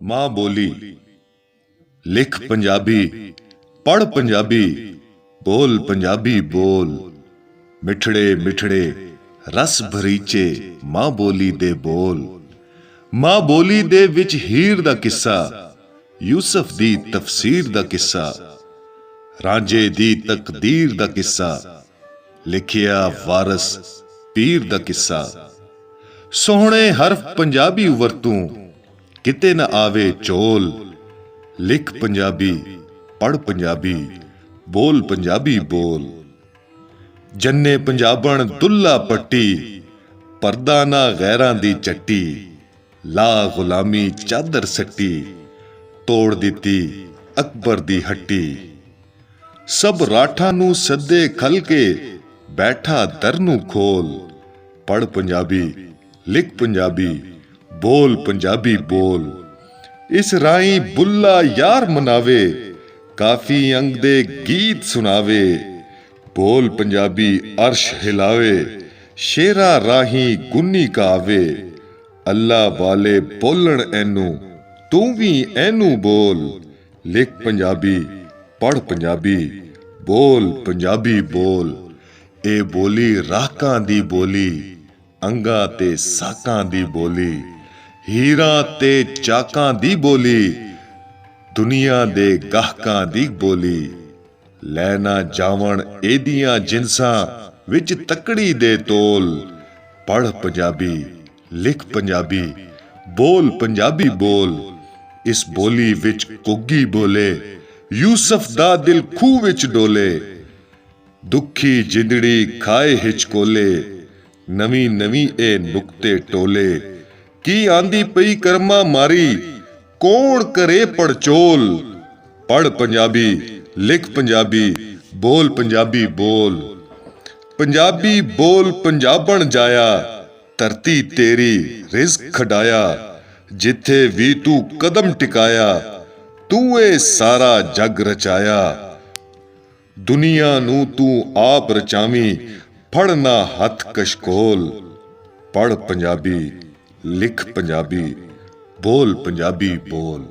माँ बोली लिख पंजाबी पढ़ पंजाबी बोल पंजाबी बोल। मिठड़े मिठड़े रस भरीचे माँ बोली दे बोल। माँ बोली दे विच हीर दा किस्सा, यूसुफ दी तफसीर दा किस्सा, रांझे दी तकदीर दा किस्सा, लिखिया वारस पीर दा किस्सा। सोहणे हरफ पंजाबी वरतूं किते न आवे चोल। लिख पंजाबी पढ़ पंजाबी बोल पंजाबी बोल। जन्ने पंजाबण दुल्ला पट्टी, परदा ना गैरां दी चट्टी, ला गुलामी चादर सट्टी, तोड़ दिती अकबर दी हट्टी। सब राठा नू सदे खल के बैठा दर नू खोल। पढ़ पंजाबी लिख पंजाबी बोल पंजाबी बोल। इस राई बुल्ला यार मनावे, काफी अंग दे गीत सुनावे। बोल पंजाबी अर्श हिलावे, शेरा राही गुन्नी कावे। अल्लाह वाले बोलन ऐनू, तू भी ऐनू बोल। लिख पंजाबी पढ़ पंजाबी बोल पंजाबी बोल। ए बोली राकां दी बोली, अंगा ते साकां दी बोली, हीरां ते चाकां दी बोली, दुनिया दे गाहकां दी बोली। लैना जावण एदियां जिनसां विच तकड़ी दे तोल। पढ़ पंजाबी लिख पंजाबी बोल पंजाबी बोल। इस बोली विच कुग्गी बोले, यूसुफ दा दिल खूह विच डोले। दुखी जिंदड़ी खाए हिचकोले, नवी नवी ए नुक्ते टोले। की आंदी पई कर्मा मारी, कौन करे पड़चोल। पढ़ पंजाबी लिख पंजाबी बोल पंजाबी बोल। पंजाबी बोल पंजाबण जाया, धरती तेरी रिज़्क खडाया। जिथे भी तू कदम टिकाया, तू ए सारा जग रचाया। दुनिया नू तू आप रचावी, फड़ना हथ कशकोल। पढ़ पंजाबी लिख पंजाबी बोल पंजाबी बोल।